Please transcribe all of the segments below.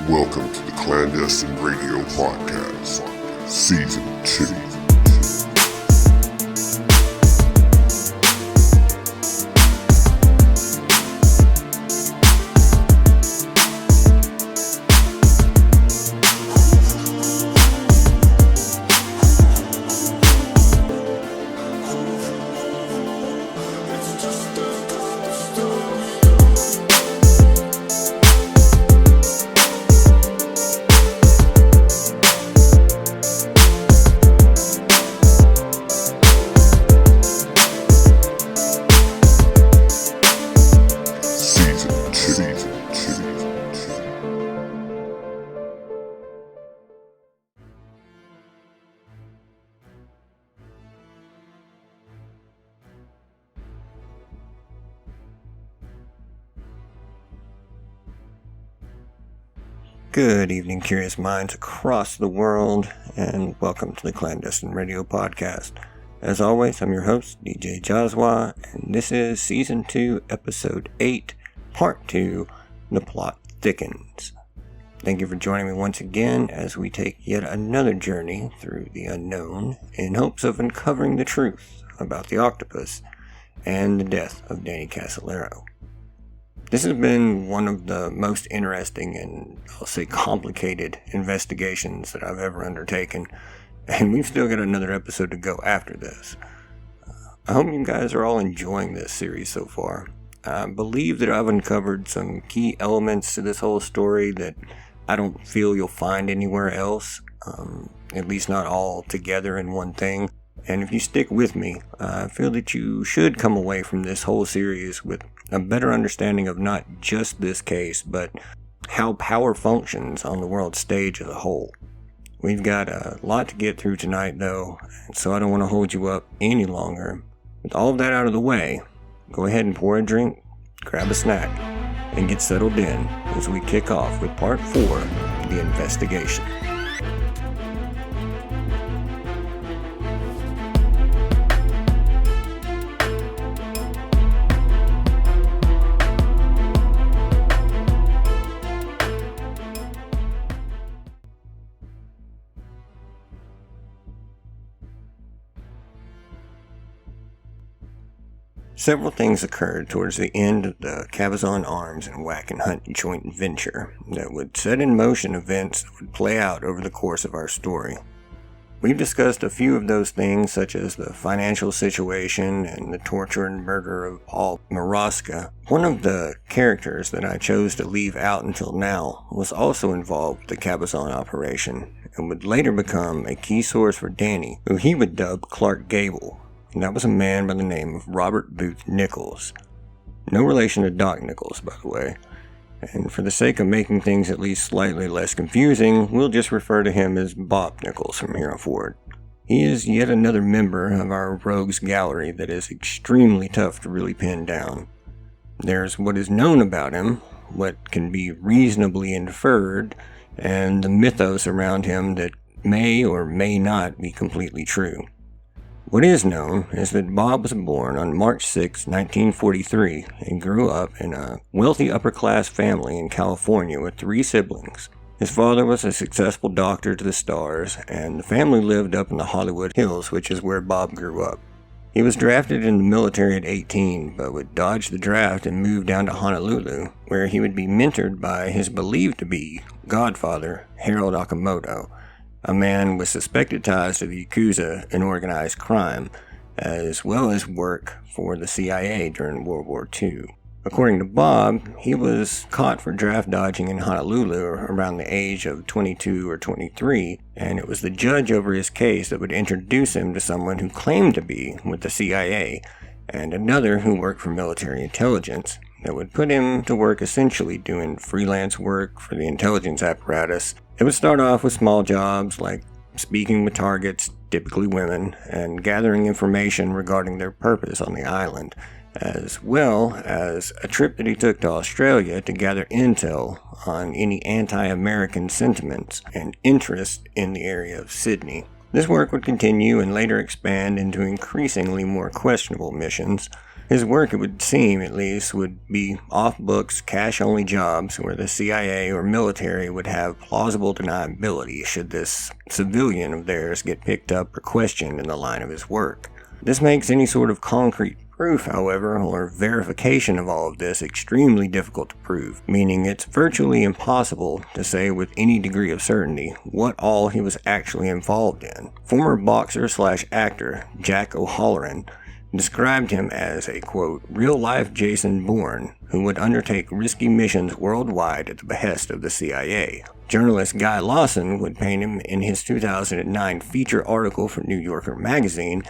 Welcome to the Clandestine Radio Podcast, Season 2. Good evening, curious minds across the world, and welcome to the Clandestine Radio Podcast. As always, I'm your host, DJ Jazwa, and this is Season 2, Episode 8, Part 2, The Plot Thickens. Thank you for joining me once again as we take yet another journey through the unknown in hopes of uncovering the truth about the Octopus and the death of Danny Casolaro. This has been one of the most interesting and, I'll say, complicated investigations that I've ever undertaken, and we've still got another episode to go after this. I hope you guys are all enjoying this series so far. I believe that I've uncovered some key elements to this whole story that I don't feel you'll find anywhere else, at least not all together in one thing. And if you stick with me, I feel that you should come away from this whole series with a better understanding of not just this case, but how power functions on the world stage as a whole. We've got a lot to get through tonight, though, so I don't want to hold you up any longer. With all of that out of the way, go ahead and pour a drink, grab a snack, and get settled in as we kick off with Part 4, The Investigation. Several things occurred towards the end of the Cabazon Arms and Whack and Hunt joint venture that would set in motion events that would play out over the course of our story. We've discussed a few of those things, such as the financial situation and the torture and murder of Paul Maraska. One of the characters that I chose to leave out until now was also involved with the Cabazon operation and would later become a key source for Danny, who he would dub Clark Gable. And that was a man by the name of Robert Booth Nichols. No relation to Doc Nichols, by the way. And for the sake of making things at least slightly less confusing, we'll just refer to him as Bob Nichols from here on forward. He is yet another member of our rogues gallery that is extremely tough to really pin down. There's what is known about him, what can be reasonably inferred, and the mythos around him that may or may not be completely true. What is known is that Bob was born on March 6, 1943, and grew up in a wealthy upper-class family in California with 3 siblings. His father was a successful doctor to the stars, and the family lived up in the Hollywood Hills, which is where Bob grew up. He was drafted in the military at 18, but would dodge the draft and move down to Honolulu, where he would be mentored by his believed-to-be godfather, Harold Okamoto, a man with suspected ties to the Yakuza and organized crime, as well as work for the CIA during World War II. According to Bob, he was caught for draft dodging in Honolulu around the age of 22 or 23, and it was the judge over his case that would introduce him to someone who claimed to be with the CIA, and another who worked for military intelligence, that would put him to work essentially doing freelance work for the intelligence apparatus. It would start off with small jobs like speaking with targets, typically women, and gathering information regarding their purpose on the island, as well as a trip that he took to Australia to gather intel on any anti-American sentiments and interest in the area of Sydney. This work would continue and later expand into increasingly more questionable missions, His work, it would seem at least, would be off-books, cash-only jobs where the CIA or military would have plausible deniability should this civilian of theirs get picked up or questioned in the line of his work. This makes any sort of concrete proof, however, or verification of all of this extremely difficult to prove, meaning it's virtually impossible to say with any degree of certainty what all he was actually involved in. Former boxer/actor Jack O'Halloran described him as a, quote, real-life Jason Bourne who would undertake risky missions worldwide at the behest of the CIA. Journalist Guy Lawson would paint him in his 2009 feature article for New Yorker magazine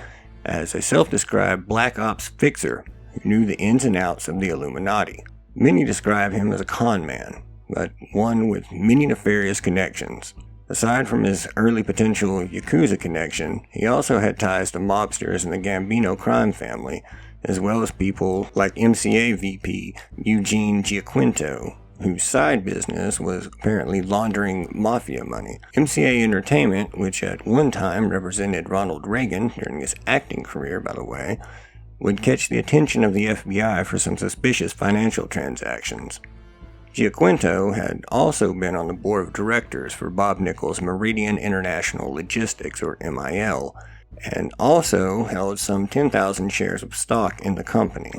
as a self-described black ops fixer who knew the ins and outs of the Illuminati. Many describe him as a con man, but one with many nefarious connections. Aside from his early potential Yakuza connection, he also had ties to mobsters in the Gambino crime family, as well as people like MCA VP Eugene Giaquinto, whose side business was apparently laundering mafia money. MCA Entertainment, which at one time represented Ronald Reagan during his acting career, by the way, would catch the attention of the FBI for some suspicious financial transactions. Giaquinto had also been on the board of directors for Bob Nichols' Meridian International Logistics, or MIL, and also held some 10,000 shares of stock in the company.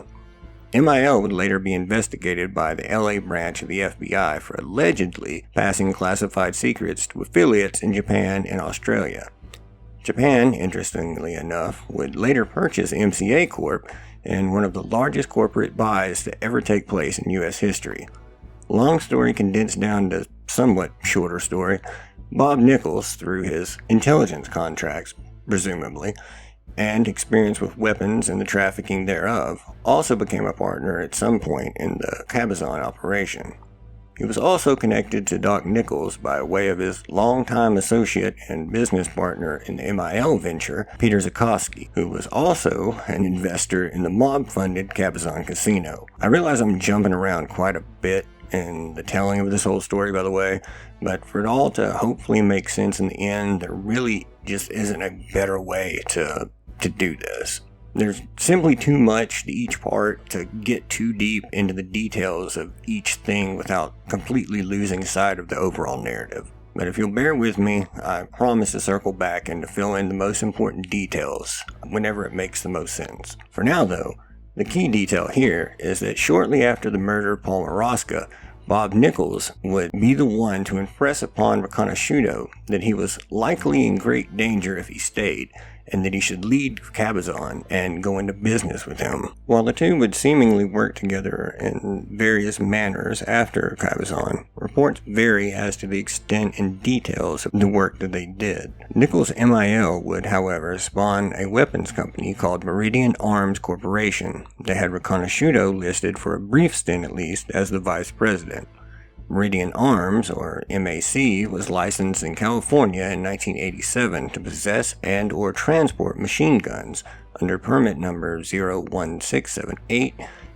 MIL would later be investigated by the LA branch of the FBI for allegedly passing classified secrets to affiliates in Japan and Australia. Japan, interestingly enough, would later purchase MCA Corp. In one of the largest corporate buys to ever take place in U.S. history. Long story condensed down to somewhat shorter story, Bob Nichols, through his intelligence contracts, presumably, and experience with weapons and the trafficking thereof, also became a partner at some point in the Cabazon operation. He was also connected to Doc Nichols by way of his longtime associate and business partner in the MIL venture, Peter Zakowski, who was also an investor in the mob-funded Cabazon Casino. I realize I'm jumping around quite a bit in the telling of this whole story, by the way, but for it all to hopefully make sense in the end, there really just isn't a better way to do this. There's simply too much to each part to get too deep into the details of each thing without completely losing sight of the overall narrative. But if you'll bear with me, I promise to circle back and to fill in the most important details whenever it makes the most sense. For now, though, the key detail here is that shortly after the murder of Paul Maraska, Bob Nichols would be the one to impress upon Riconosciuto that he was likely in great danger if he stayed, and that he should leave Cabazon and go into business with him. While the two would seemingly work together in various manners after Cabazon, reports vary as to the extent and details of the work that they did. Nichols' MIL would, however, spawn a weapons company called Meridian Arms Corporation that had Riconosciuto listed for a brief stint at least as the vice president. Meridian Arms, or MAC, was licensed in California in 1987 to possess and or transport machine guns under permit number 01678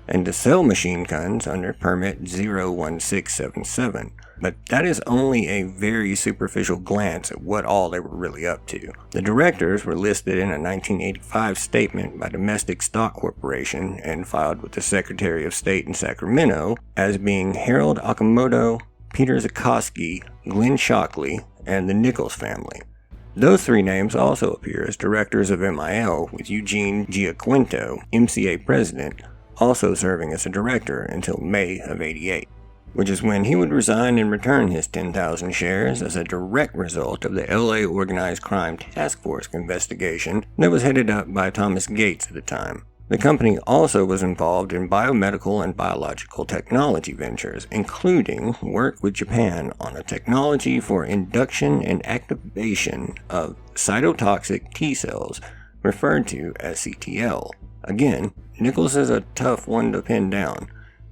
and to sell machine guns under permit 01677. But that is only a very superficial glance at what all they were really up to. The directors were listed in a 1985 statement by Domestic Stock Corporation and filed with the Secretary of State in Sacramento as being Harold Okamoto, Peter Zakowski, Glenn Shockley, and the Nichols family. Those three names also appear as directors of MIL, with Eugene Giaquinto, MCA president, also serving as a director until May of '88. Which is when he would resign and return his 10,000 shares as a direct result of the LA Organized Crime Task Force investigation that was headed up by Thomas Gates at the time. The company also was involved in biomedical and biological technology ventures, including work with Japan on a technology for induction and activation of cytotoxic T cells, referred to as CTL. Again, Nichols is a tough one to pin down.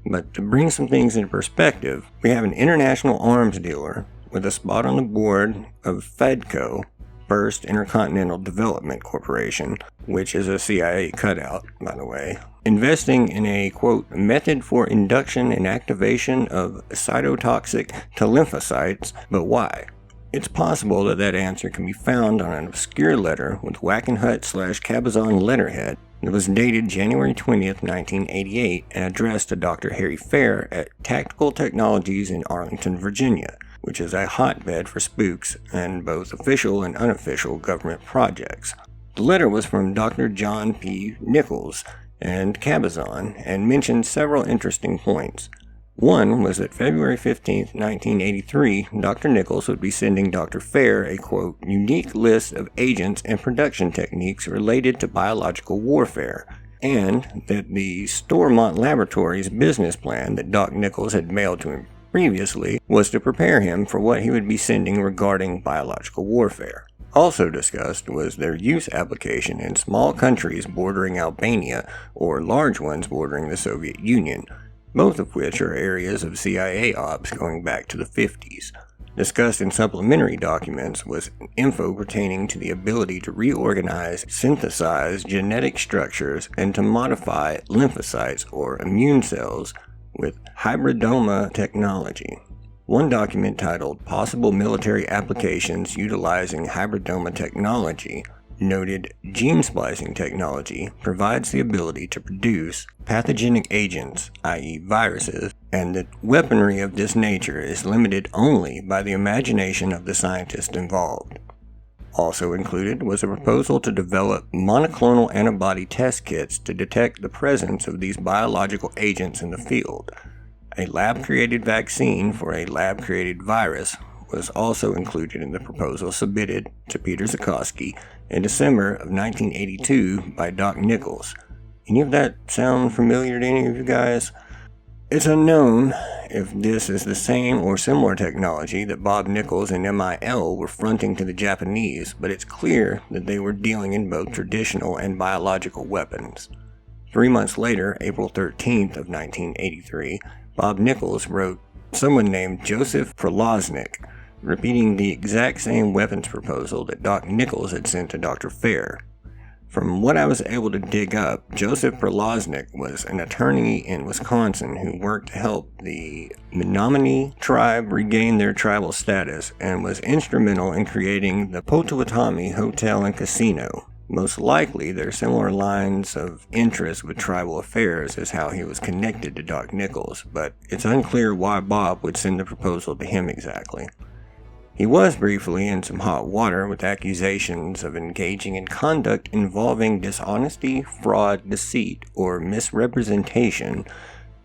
But to bring some things into perspective, we have an international arms dealer with a spot on the board of FEDCO, First Intercontinental Development Corporation, which is a CIA cutout, by the way, investing in a, quote, method for induction and activation of cytotoxic T lymphocytes, but why? It's possible that that answer can be found on an obscure letter with Wackenhut/Cabazon letterhead that was dated January 20th, 1988 and addressed to Dr. Harry Fair at Tactical Technologies in Arlington, Virginia, which is a hotbed for spooks and both official and unofficial government projects. The letter was from Dr. John P. Nichols and Cabazon and mentioned several interesting points. One was that February 15, 1983, Dr. Nichols would be sending Dr. Fair a, quote, unique list of agents and production techniques related to biological warfare, and that the Stormont Laboratories business plan that Doc Nichols had mailed to him previously was to prepare him for what he would be sending regarding biological warfare. Also discussed was their use application in small countries bordering Albania or large ones bordering the Soviet Union, both of which are areas of CIA ops going back to the 50s. Discussed in supplementary documents was info pertaining to the ability to reorganize, synthesize genetic structures, and to modify lymphocytes or immune cells with hybridoma technology. One document titled Possible Military Applications Utilizing Hybridoma Technology noted gene splicing technology provides the ability to produce pathogenic agents, i.e. viruses, and that weaponry of this nature is limited only by the imagination of the scientist involved. Also included was a proposal to develop monoclonal antibody test kits to detect the presence of these biological agents in the field. A lab-created vaccine for a lab-created virus was also included in the proposal submitted to Peter Zukoski in December of 1982 by Doc Nichols. Any of that sound familiar to any of you guys? It's unknown if this is the same or similar technology that Bob Nichols and MIL were fronting to the Japanese, but it's clear that they were dealing in both traditional and biological weapons. 3 months later, April 13th of 1983, Bob Nichols wrote someone named Joseph Proloznik, repeating the exact same weapons proposal that Doc Nichols had sent to Dr. Fair. From what I was able to dig up, Joseph Proloznik was an attorney in Wisconsin who worked to help the Menominee tribe regain their tribal status and was instrumental in creating the Potawatomi Hotel and Casino. Most likely, their similar lines of interest with tribal affairs is how he was connected to Doc Nichols, but it's unclear why Bob would send the proposal to him exactly. He was briefly in some hot water with accusations of engaging in conduct involving dishonesty, fraud, deceit, or misrepresentation,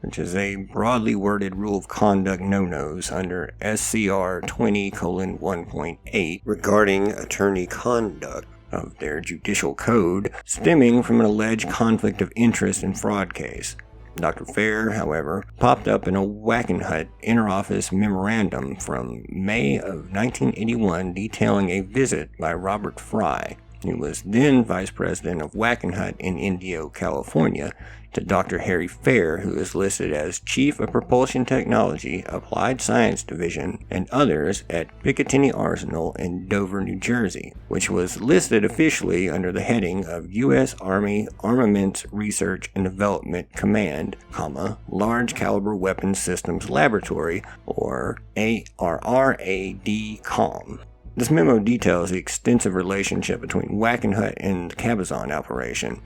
which is a broadly worded rule of conduct no-nos under SCR 20:1.8 regarding attorney conduct of their judicial code, stemming from an alleged conflict of interest and fraud case. Dr. Fair, however, popped up in a Wackenhut interoffice memorandum from May of 1981 detailing a visit by Robert Fry, who was then vice president of Wackenhut in Indio, California, to Dr. Harry Fair, who is listed as Chief of Propulsion Technology, Applied Science Division, and others at Picatinny Arsenal in Dover, New Jersey, which was listed officially under the heading of U.S. Army Armaments Research and Development Command, Large Caliber Weapons Systems Laboratory, or ARRAD-COM. This memo details the extensive relationship between Wackenhut and the Cabazon operation,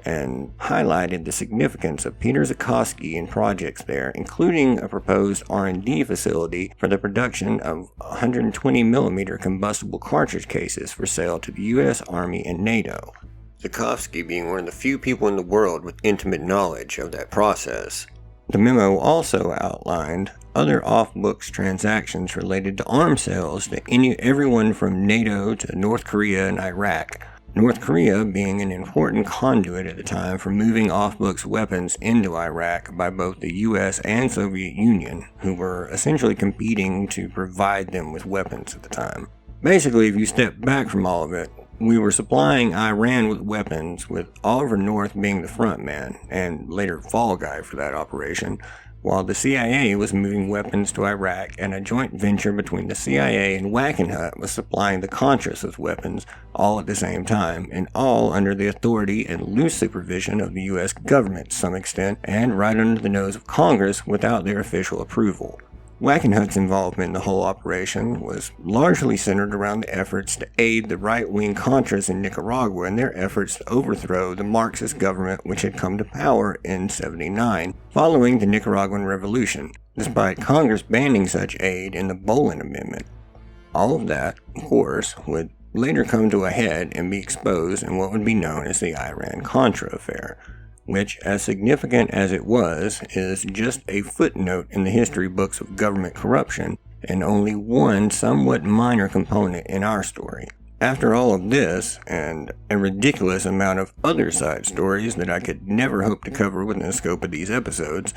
and highlighted the significance of Peter Zukoski and projects there, including a proposed R&D facility for the production of 120mm combustible cartridge cases for sale to the U.S. Army and NATO. Zukoski being one of the few people in the world with intimate knowledge of that process. The memo also outlined other off-books transactions related to arms sales to everyone from NATO to North Korea and Iraq, North Korea being an important conduit at the time for moving off-books weapons into Iraq by both the US and Soviet Union, who were essentially competing to provide them with weapons at the time. Basically, if you step back from all of it, we were supplying Iran with weapons, with Oliver North being the front man, and later fall guy for that operation, while the CIA was moving weapons to Iraq, and a joint venture between the CIA and Wackenhut was supplying the Contras with weapons, all at the same time, and all under the authority and loose supervision of the U.S. government to some extent, and right under the nose of Congress without their official approval. Wackenhut's involvement in the whole operation was largely centered around the efforts to aid the right-wing Contras in Nicaragua in their efforts to overthrow the Marxist government which had come to power in '79 following the Nicaraguan Revolution, despite Congress banning such aid in the Bolin Amendment. All of that, of course, would later come to a head and be exposed in what would be known as the Iran-Contra affair, which, as significant as it was, is just a footnote in the history books of government corruption, and only one somewhat minor component in our story. After all of this, and a ridiculous amount of other side stories that I could never hope to cover within the scope of these episodes,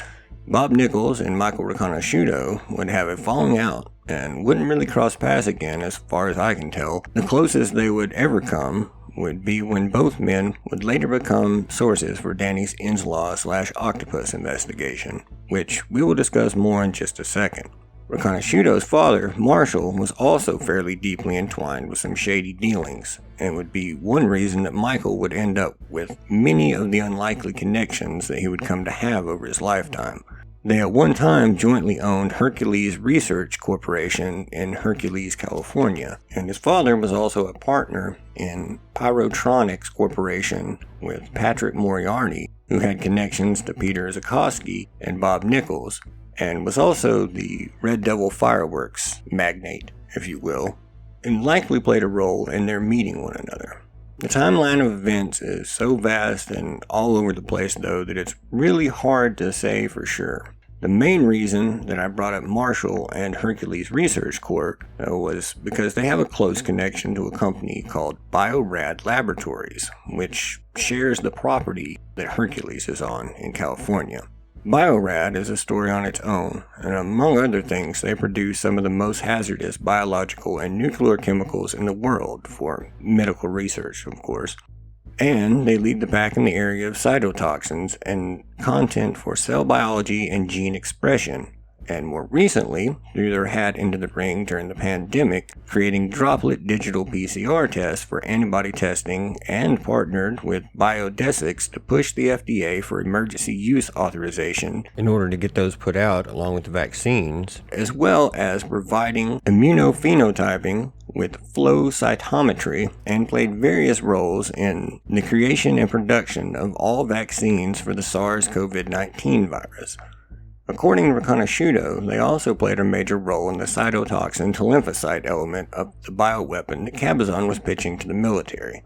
Bob Nichols and Michael Riconosciuto would have a falling out, and wouldn't really cross paths again as far as I can tell. The closest they would ever come would be when both men would later become sources for Danny's Inslaw/Octopus investigation, which we will discuss more in just a second. Riconosciuto's father, Marshall, was also fairly deeply entwined with some shady dealings, and would be one reason that Michael would end up with many of the unlikely connections that he would come to have over his lifetime. They at one time jointly owned Hercules Research Corporation in Hercules, California, and his father was also a partner in Pyrotronics Corporation with Patrick Moriarty, who had connections to Peter Zukoski and Bob Nichols, and was also the Red Devil Fireworks magnate, if you will, and likely played a role in their meeting one another. The timeline of events is so vast and all over the place, though, that it's really hard to say for sure. The main reason that I brought up Marshall and Hercules Research Corp. Was because they have a close connection to a company called BioRad Laboratories, which shares the property that Hercules is on in California. BioRad is a story on its own, and among other things, they produce some of the most hazardous biological and nuclear chemicals in the world for medical research, of course. And they lead the pack in the area of cytotoxins and content for cell biology and gene expression, and more recently, threw their hat into the ring during the pandemic, creating droplet digital PCR tests for antibody testing, and partnered with Biodesics to push the FDA for emergency use authorization in order to get those put out along with the vaccines, as well as providing immunophenotyping with flow cytometry, and played various roles in the creation and production of all vaccines for the SARS-CoV-19 virus. According to Riconosciuto, they also played a major role in the cytotoxin to lymphocyte element of the bioweapon that Cabazon was pitching to the military,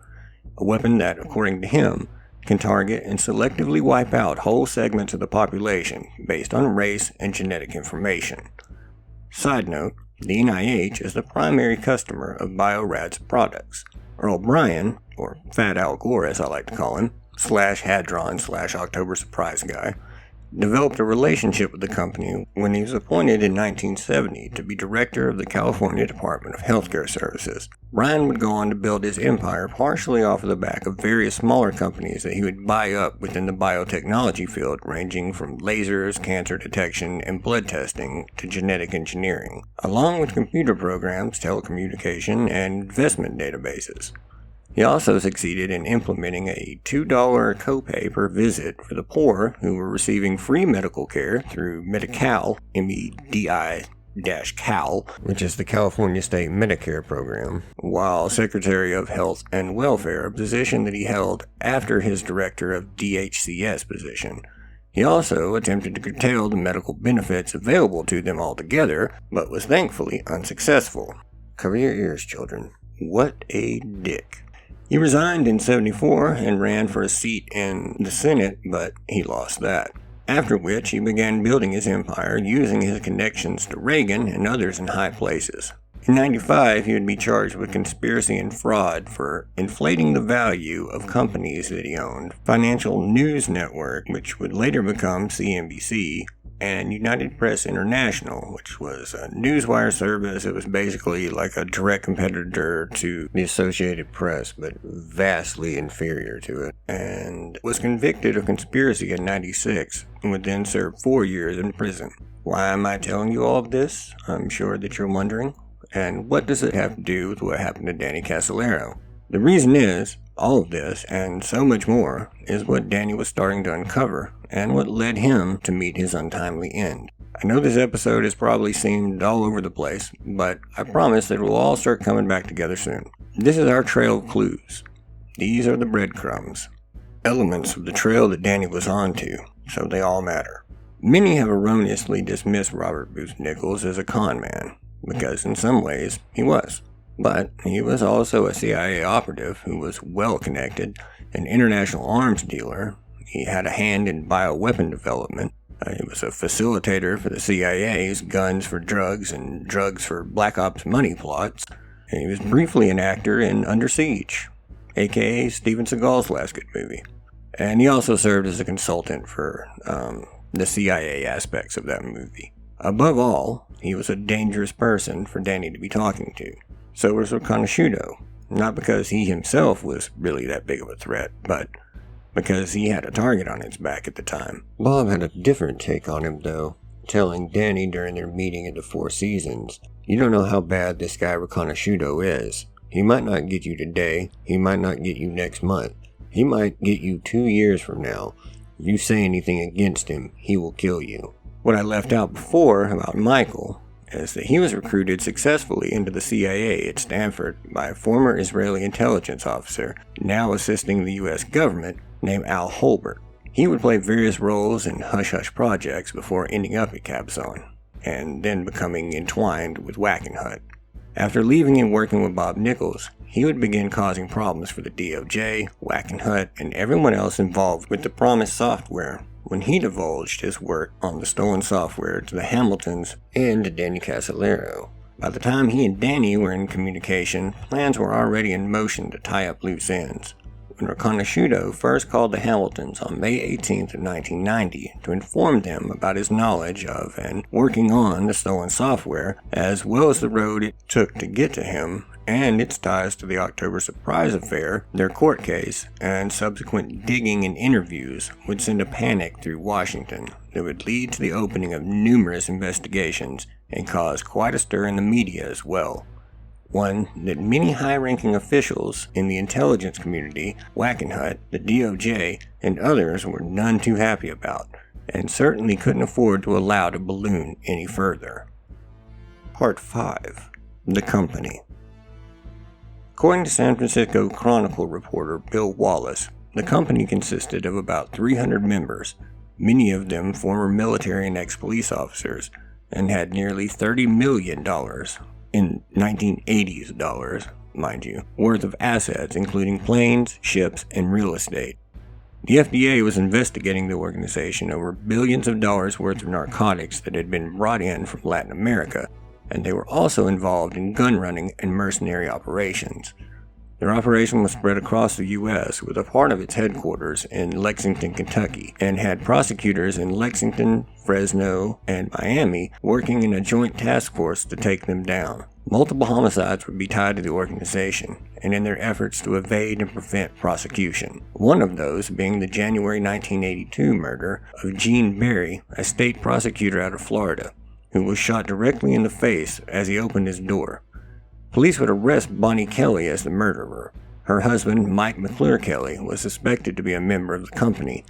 a weapon that, according to him, can target and selectively wipe out whole segments of the population based on race and genetic information. Side note, the NIH is the primary customer of BioRad's products. Earl Bryan, or Fat Al Gore as I like to call him, /Hadron/October Surprise Guy, developed a relationship with the company when he was appointed in 1970 to be director of the California Department of Healthcare Services. Bryan would go on to build his empire partially off of the back of various smaller companies that he would buy up within the biotechnology field, ranging from lasers, cancer detection, and blood testing to genetic engineering, along with computer programs, telecommunication, and investment databases. He also succeeded in implementing a $2 copay per visit for the poor who were receiving free medical care through Medi-Cal, MEDI-Cal, which is the California State Medicare program, while Secretary of Health and Welfare, a position that he held after his director of DHCS position. He also attempted to curtail the medical benefits available to them altogether, but was thankfully unsuccessful. Cover your ears, children. What a dick. He resigned in '74 and ran for a seat in the Senate, but he lost that. After which, he began building his empire using his connections to Reagan and others in high places. In '95, he would be charged with conspiracy and fraud for inflating the value of companies that he owned, Financial News Network, which would later become CNBC, and United Press International, which was a newswire service. It was basically like a direct competitor to the Associated Press, but vastly inferior to it, and was convicted of conspiracy in '96 and would then serve 4 years in prison. Why am I telling you all of this? I'm sure that you're wondering. And what does it have to do with what happened to Danny Casolaro? The reason is, all of this, and so much more, is what Danny was starting to uncover, and what led him to meet his untimely end. I know this episode has probably seemed all over the place, but I promise that we'll all start coming back together soon. This is our trail of clues. These are the breadcrumbs. Elements of the trail that Danny was on to, so they all matter. Many have erroneously dismissed Robert Booth Nichols as a con man, because in some ways he was. But he was also a CIA operative who was well connected, an international arms dealer. He had a hand in bioweapon development. He was a facilitator for the CIA's guns for drugs and drugs for Black Ops money plots. And he was briefly an actor in Under Siege, aka Steven Seagal's last good movie. And he also served as a consultant for the CIA aspects of that movie. Above all, he was a dangerous person for Danny to be talking to. So was Riconosciuto, not because he himself was really that big of a threat, but because he had a target on his back at the time. Bob had a different take on him, though, telling Danny during their meeting at the Four Seasons, "You don't know how bad this guy Riconosciuto is. He might not get you today, he might not get you next month, he might get you 2 years from now. If you say anything against him, he will kill you." What I left out before about Michael is that he was recruited successfully into the CIA at Stanford by a former Israeli intelligence officer, now assisting the US government, named Al Holbert. He would play various roles in hush-hush projects before ending up at Cabazon, and then becoming entwined with Wackenhut. After leaving and working with Bob Nichols, he would begin causing problems for the DOJ, Wackenhut, and everyone else involved with the promised software when he divulged his work on the stolen software to the Hamiltons and to Danny Casolaro. By the time he and Danny were in communication, plans were already in motion to tie up loose ends. When Riconosciuto first called the Hamiltons on May 18th of 1990 to inform them about his knowledge of and working on the stolen software, as well as the road it took to get to him, and its ties to the October surprise affair, their court case, and subsequent digging and interviews would send a panic through Washington that would lead to the opening of numerous investigations and cause quite a stir in the media as well. One that many high-ranking officials in the intelligence community, Wackenhut, the DOJ, and others were none too happy about, and certainly couldn't afford to allow to balloon any further. Part 5. The Company. According to San Francisco Chronicle reporter Bill Wallace, the company consisted of about 300 members, many of them former military and ex-police officers, and had nearly $30 million, in 1980s dollars, mind you, worth of assets including planes, ships, and real estate. The FDA was investigating the organization over billions of dollars worth of narcotics that had been brought in from Latin America, and they were also involved in gun running and mercenary operations. Their operation was spread across the U.S. with a part of its headquarters in Lexington, Kentucky, and had prosecutors in Lexington, Fresno, and Miami working in a joint task force to take them down. Multiple homicides would be tied to the organization, and in their efforts to evade and prevent prosecution. One of those being the January 1982 murder of Gene Berry, a state prosecutor out of Florida, who was shot directly in the face as he opened his door. Police would arrest Bonnie Kelly as the murderer. Her husband, Mike McClure Kelly, was suspected to be a member of the company,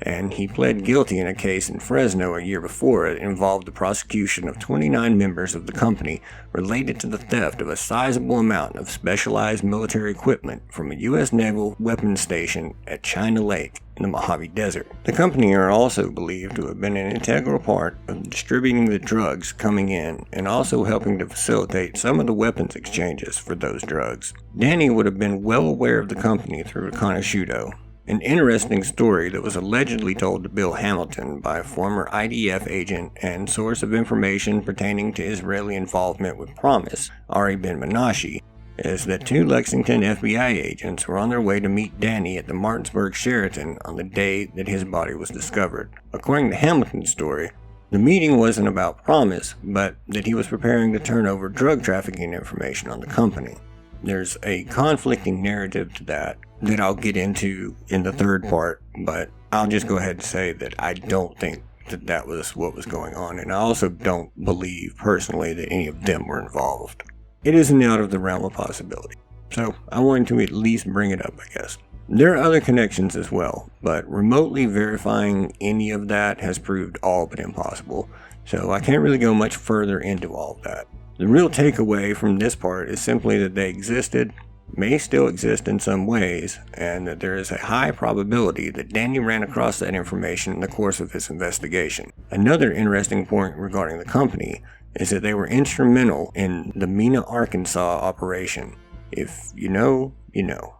and he pled guilty in a case in Fresno a year before that involved the prosecution of 29 members of the company related to the theft of a sizable amount of specialized military equipment from a U.S. naval weapons station at China Lake in the Mojave Desert. The company are also believed to have been an integral part of distributing the drugs coming in and also helping to facilitate some of the weapons exchanges for those drugs. Danny would have been well aware of the company through Riconosciuto. An interesting story that was allegedly told to Bill Hamilton by a former IDF agent and source of information pertaining to Israeli involvement with Promise, Ari Ben Menashe, is that 2 Lexington FBI agents were on their way to meet Danny at the Martinsburg Sheraton on the day that his body was discovered. According to Hamilton's story, the meeting wasn't about Promise, but that he was preparing to turn over drug trafficking information on the company. There's a conflicting narrative to that I'll get into in the third part, but I'll just go ahead and say that I don't think that was what was going on, and I also don't believe personally that any of them were involved. It isn't out of the realm of possibility. so I wanted to at least bring it up, I guess. There are other connections as well, but remotely verifying any of that has proved all but impossible, so I can't really go much further into all of that. The real takeaway from this part is simply that they existed, may still exist in some ways, and that there is a high probability that Danny ran across that information in the course of his investigation. Another interesting point regarding the company is that they were instrumental in the Mena, Arkansas operation. If you know, you know.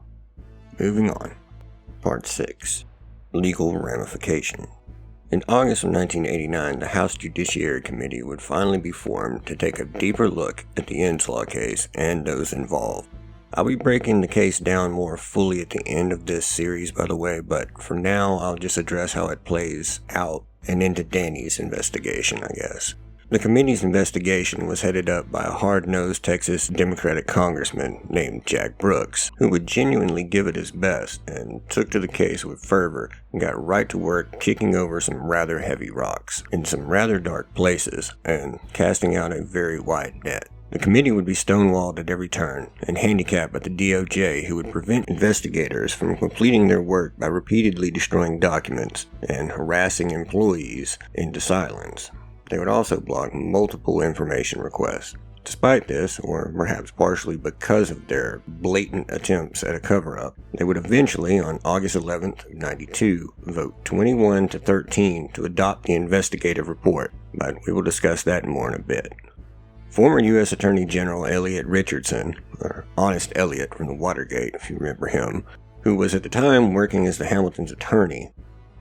Moving on. Part 6. Legal Ramification. In August of 1989, the House Judiciary Committee would finally be formed to take a deeper look at the Inslaw case and those involved. I'll be breaking the case down more fully at the end of this series, by the way, but for now I'll just address how it plays out and into Danny's investigation, I guess. The committee's investigation was headed up by a hard-nosed Texas Democratic congressman named Jack Brooks, who would genuinely give it his best and took to the case with fervor and got right to work kicking over some rather heavy rocks in some rather dark places and casting out a very wide net. The committee would be stonewalled at every turn and handicapped by the DOJ, who would prevent investigators from completing their work by repeatedly destroying documents and harassing employees into silence. They would also block multiple information requests. Despite this, or perhaps partially because of their blatant attempts at a cover-up, they would eventually, on August 11th, 1992, vote 21-13 to adopt the investigative report, but we will discuss that more in a bit. Former U.S. Attorney General Elliot Richardson, or Honest Elliot from the Watergate, if you remember him, who was at the time working as the Hamilton's attorney,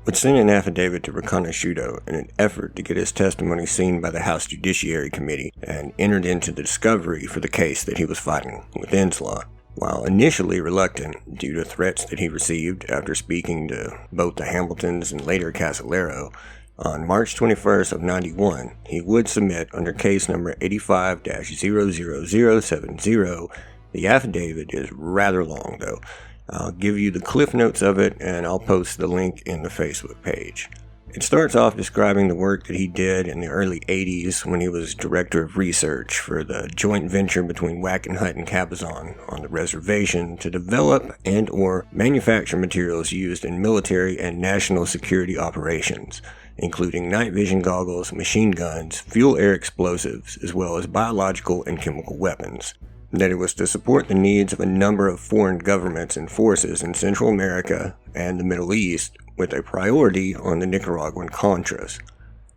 would send an affidavit to Riconosciuto in an effort to get his testimony seen by the House Judiciary Committee and entered into the discovery for the case that he was fighting with Inslaw. While initially reluctant due to threats that he received after speaking to both the Hamiltons and later Casolaro, on March 21st of 91, he would submit under case number 85-00070. The affidavit is rather long, though. I'll give you the cliff notes of it, and I'll post the link in the Facebook page. It starts off describing the work that he did in the early 80s when he was director of research for the joint venture between Wackenhut and Cabazon on the reservation to develop and or manufacture materials used in military and national security operations, including night vision goggles, machine guns, fuel-air explosives, as well as biological and chemical weapons. That it was to support the needs of a number of foreign governments and forces in Central America and the Middle East, with a priority on the Nicaraguan Contras.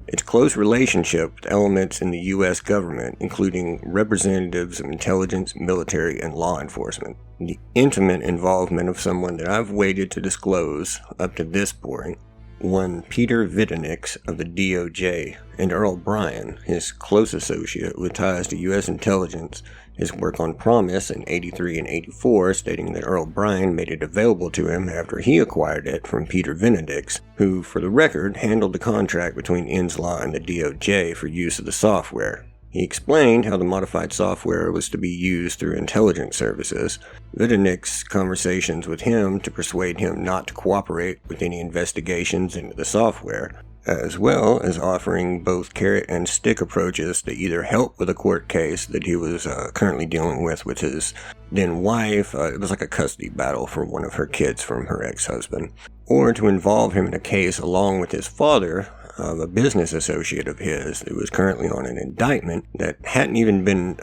Its close relationship with elements in the U.S. government, including representatives of intelligence, military, and law enforcement. The intimate involvement of someone that I've waited to disclose up to this point, one Peter Vitanix of the DOJ, and Earl Bryan, his close associate with ties to U.S. intelligence, his work on Promise in 83 and 84, stating that Earl Bryan made it available to him after he acquired it from Peter Vitanix, who, for the record, handled the contract between Inslaw and the DOJ for use of the software. He explained how the modified software was to be used through intelligence services, Vitanix's conversations with him to persuade him not to cooperate with any investigations into the software, as well as offering both carrot and stick approaches to either help with a court case that he was currently dealing with his then wife. It was like a custody battle for one of her kids from her ex-husband, or to involve him in a case along with his father of a business associate of his who was currently on an indictment that hadn't even been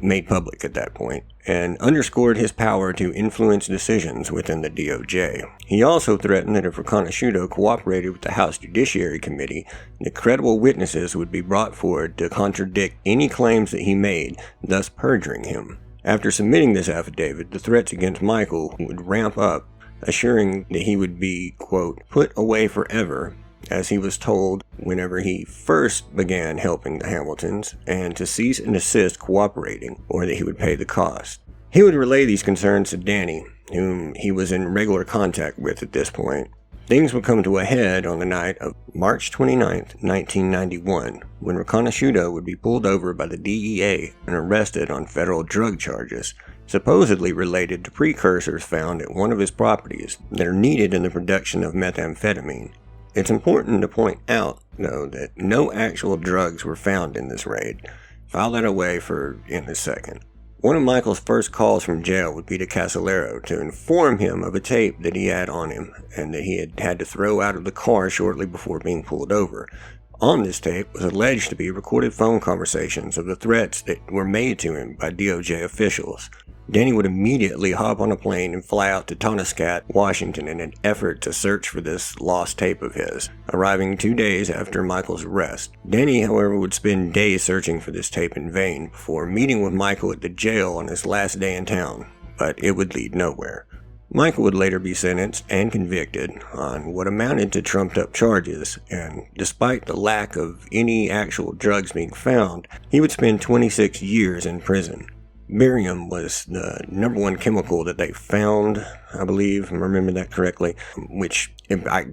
made public at that point, and underscored his power to influence decisions within the DOJ. He also threatened that if Riconosciuto cooperated with the House Judiciary Committee, that credible witnesses would be brought forward to contradict any claims that he made, thus perjuring him. After submitting this affidavit, the threats against Michael would ramp up, assuring that he would be, quote, put away forever, as he was told whenever he first began helping the Hamiltons, and to cease and desist cooperating, or that he would pay the cost. He would relay these concerns to Danny, whom he was in regular contact with at this point. Things would come to a head on the night of March 29th, 1991, when Riconosciuto would be pulled over by the DEA and arrested on federal drug charges, supposedly related to precursors found at one of his properties that are needed in the production of methamphetamine. It's important to point out, though, that no actual drugs were found in this raid. File that away for in a second. One of Michael's first calls from jail would be to Casolaro to inform him of a tape that he had on him and that he had had to throw out of the car shortly before being pulled over. On this tape was alleged to be recorded phone conversations of the threats that were made to him by DOJ officials. Danny would immediately hop on a plane and fly out to Tonascat, Washington in an effort to search for this lost tape of his, arriving 2 days after Michael's arrest. Danny, however, would spend days searching for this tape in vain before meeting with Michael at the jail on his last day in town, but it would lead nowhere. Michael would later be sentenced and convicted on what amounted to trumped-up charges, and despite the lack of any actual drugs being found, he would spend 26 years in prison. Barium was the number one chemical that they found, I believe, if I remember that correctly, which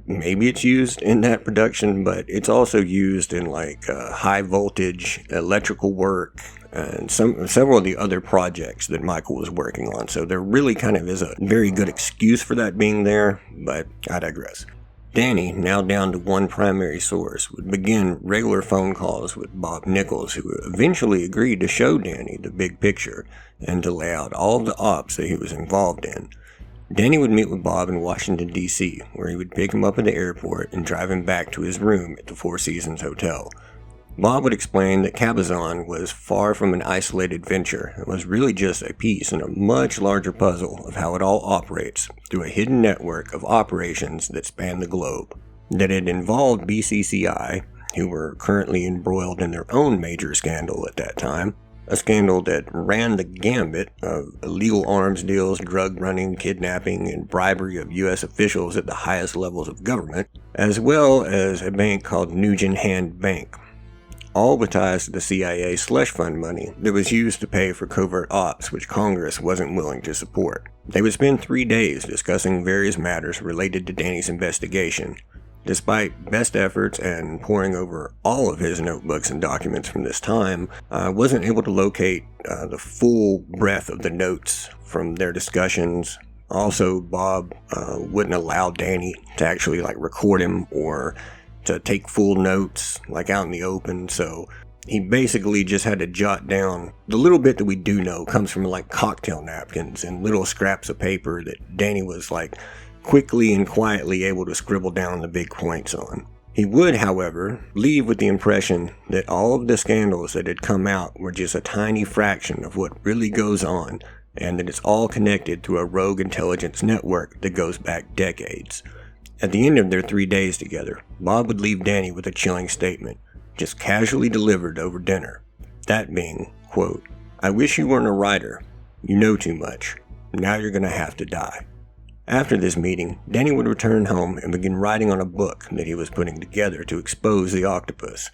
maybe it's used in that production, but it's also used in like high voltage electrical work and several of the other projects that Michael was working on. So there really kind of is a very good excuse for that being there, but I digress. Danny, now down to one primary source, would begin regular phone calls with Bob Nichols, who eventually agreed to show Danny the big picture and to lay out all of the ops that he was involved in. Danny would meet with Bob in Washington, D.C., where he would pick him up at the airport and drive him back to his room at the Four Seasons Hotel. Bob would explain that Cabazon was far from an isolated venture and was really just a piece in a much larger puzzle of how it all operates through a hidden network of operations that span the globe. That it involved BCCI, who were currently embroiled in their own major scandal at that time, a scandal that ran the gambit of illegal arms deals, drug running, kidnapping, and bribery of U.S. officials at the highest levels of government, as well as a bank called Nugent Hand Bank, all with ties to the CIA slush fund money that was used to pay for covert ops which Congress wasn't willing to support. They would spend 3 days discussing various matters related to Danny's investigation. Despite best efforts and poring over all of his notebooks and documents from this time, I wasn't able to locate the full breadth of the notes from their discussions. Also, Bob wouldn't allow Danny to actually record him or to take full notes out in the open, so he basically just had to jot down the little bit that we do know comes from cocktail napkins and little scraps of paper that Danny was quickly and quietly able to scribble down the big points on. He would, however, leave with the impression that all of the scandals that had come out were just a tiny fraction of what really goes on, and that it's all connected to a rogue intelligence network that goes back decades. At the end of their 3 days together, Bob would leave Danny with a chilling statement, just casually delivered over dinner. That being, quote, "I wish you weren't a writer. You know too much. Now you're going to have to die." After this meeting, Danny would return home and begin writing on a book that he was putting together to expose the octopus,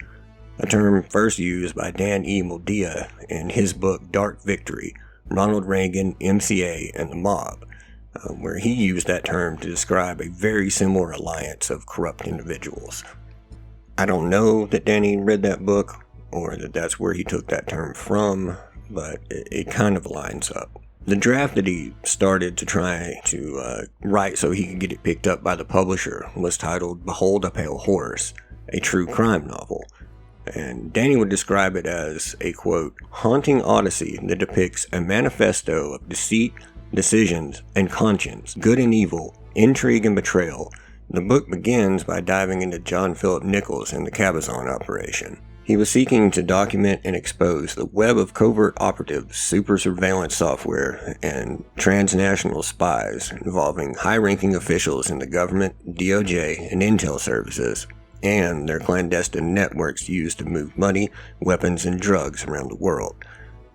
a term first used by Dan E. Moldia in his book Dark Victory, Ronald Reagan, MCA, and the Mob, where he used that term to describe a very similar alliance of corrupt individuals. I don't know that Danny read that book, or that that's where he took that term from, but it kind of lines up. The draft that he started to try to write so he could get it picked up by the publisher was titled Behold a Pale Horse, a true crime novel. And Danny would describe it as a, quote, haunting odyssey that depicts a manifesto of deceit, decisions, and conscience, good and evil, intrigue and betrayal. The book begins by diving into John Philip Nichols and the Cabazon operation. He was seeking to document and expose the web of covert operatives, super surveillance software, and transnational spies involving high-ranking officials in the government, DOJ, and intel services, and their clandestine networks used to move money, weapons, and drugs around the world.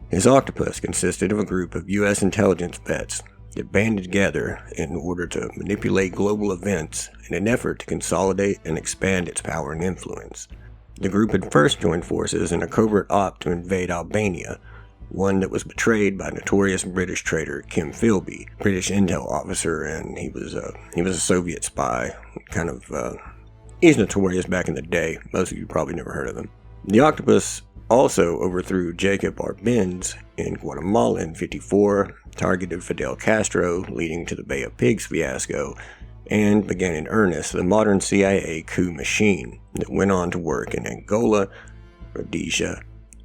His octopus consisted of a group of U.S. intelligence vets that banded together in order to manipulate global events in an effort to consolidate and expand its power and influence. The group had first joined forces in a covert op to invade Albania, one that was betrayed by notorious British traitor Kim Philby, British intel officer, and he was a Soviet spy. He's notorious back in the day. Most of you probably never heard of him. The octopus also overthrew Jacob Arbenz in Guatemala in '54, targeted Fidel Castro, leading to the Bay of Pigs fiasco, and began in earnest the modern CIA coup machine that went on to work in Angola, Rhodesia,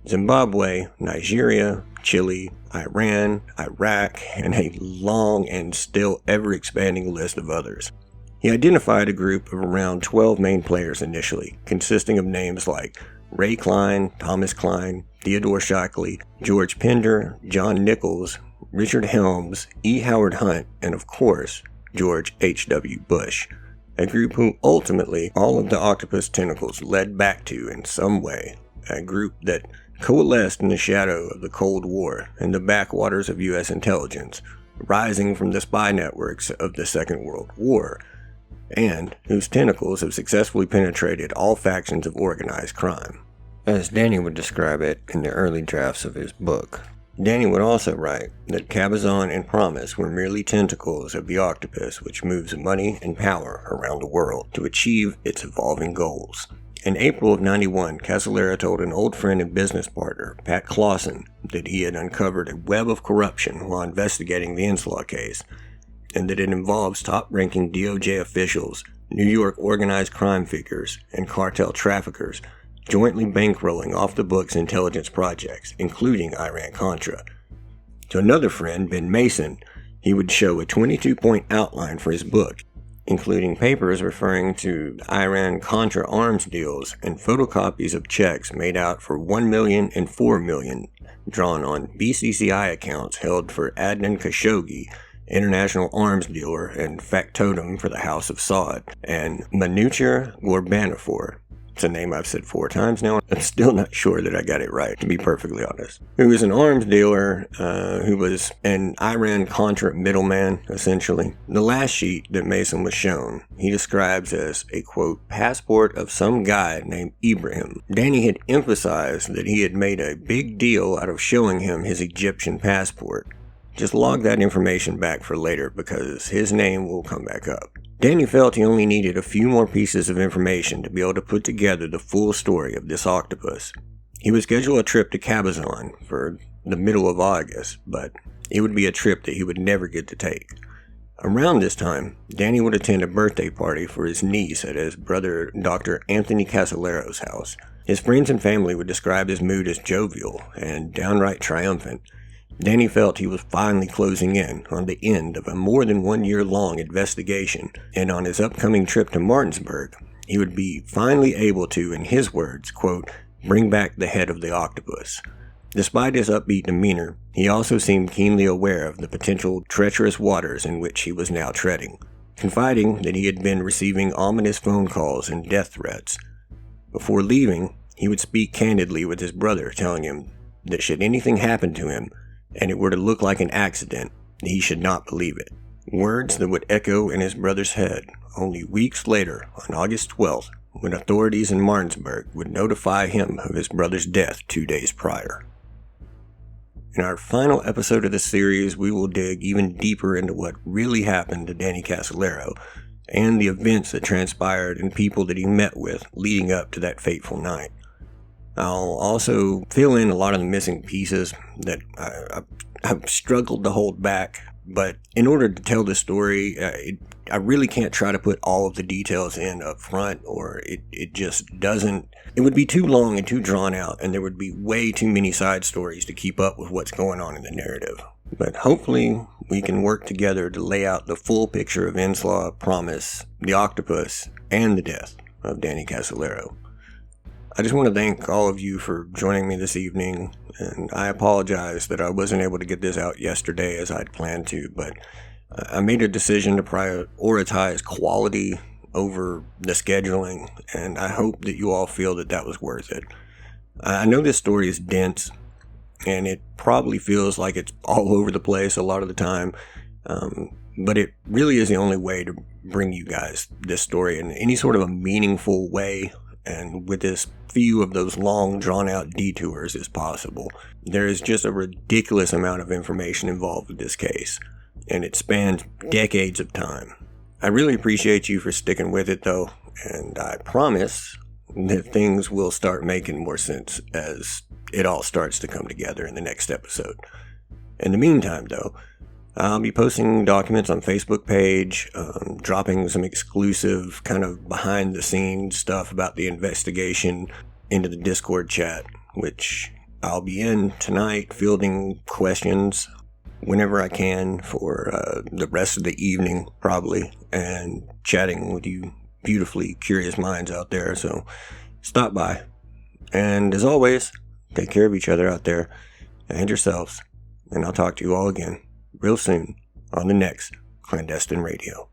Zimbabwe, Nigeria, Chile, Iran, Iraq, and a long and still ever-expanding list of others. He identified a group of around 12 main players initially, consisting of names like Ray Klein, Thomas Klein, Theodore Shockley, George Pender, John Nichols, Richard Helms, E. Howard Hunt, and of course, George H.W. Bush, a group who ultimately all of the octopus tentacles led back to in some way, a group that coalesced in the shadow of the Cold War and the backwaters of U.S. intelligence, rising from the spy networks of the Second World War, and whose tentacles have successfully penetrated all factions of organized crime. As Danny would describe it in the early drafts of his book, Danny would also write that Cabazon and Promise were merely tentacles of the octopus which moves money and power around the world to achieve its evolving goals. In April of '91, Casolaro told an old friend and business partner, Pat Clausen, that he had uncovered a web of corruption while investigating the Inslaw case, and that it involves top-ranking DOJ officials, New York organized crime figures, and cartel traffickers jointly bankrolling off-the-books intelligence projects, including Iran-Contra. To another friend, Ben Mason, he would show a 22-point outline for his book, including papers referring to Iran-Contra arms deals and photocopies of checks made out for $1 million and $4 million, drawn on BCCI accounts held for Adnan Khashoggi, international arms dealer and factotum for the House of Saud, and Manucher Gorbanifor. It's a name I've said 4 times now. I'm still not sure that I got it right, to be perfectly honest. Who was an arms dealer, who was an Iran-Contra middleman, essentially. The last sheet that Mason was shown, he describes as a, quote, passport of some guy named Ibrahim. Danny had emphasized that he had made a big deal out of showing him his Egyptian passport. Just log that information back for later because his name will come back up. Danny felt he only needed a few more pieces of information to be able to put together the full story of this octopus. He would schedule a trip to Cabazon for the middle of August, but it would be a trip that he would never get to take. Around this time, Danny would attend a birthday party for his niece at his brother Dr. Anthony Casolaro's house. His friends and family would describe his mood as jovial and downright triumphant. Danny felt he was finally closing in on the end of a more than 1 year long investigation, and on his upcoming trip to Martinsburg, he would be finally able to, in his words, quote, bring back the head of the octopus. Despite his upbeat demeanor, he also seemed keenly aware of the potential treacherous waters in which he was now treading, confiding that he had been receiving ominous phone calls and death threats. Before leaving, he would speak candidly with his brother, telling him that should anything happen to him, and it were to look like an accident, he should not believe it. Words that would echo in his brother's head only weeks later, on August 12th, when authorities in Martinsburg would notify him of his brother's death 2 days prior. In our final episode of the series, we will dig even deeper into what really happened to Danny Casolaro and the events that transpired and people that he met with leading up to that fateful night. I'll also fill in a lot of the missing pieces that I've struggled to hold back, but in order to tell this story, I really can't try to put all of the details in up front, or it just doesn't. It would be too long and too drawn out, and there would be way too many side stories to keep up with what's going on in the narrative. But hopefully, we can work together to lay out the full picture of Inslaw, Promise, the octopus, and the death of Danny Casolaro. I just want to thank all of you for joining me this evening, and I apologize that I wasn't able to get this out yesterday as I'd planned to, but I made a decision to prioritize quality over the scheduling, and I hope that you all feel that that was worth it. I know this story is dense, and it probably feels like it's all over the place a lot of the time, but it really is the only way to bring you guys this story in any sort of a meaningful way, and with as few of those long, drawn-out detours as possible. There is just a ridiculous amount of information involved with this case, and it spans decades of time. I really appreciate you for sticking with it, though, and I promise that things will start making more sense as it all starts to come together in the next episode. In the meantime, though, I'll be posting documents on Facebook page, dropping some exclusive kind of behind-the-scenes stuff about the investigation into the Discord chat, which I'll be in tonight fielding questions whenever I can for the rest of the evening, probably, and chatting with you beautifully curious minds out there. So stop by. And as always, take care of each other out there and yourselves. And I'll talk to you all again real soon on the next Clandestine Radio.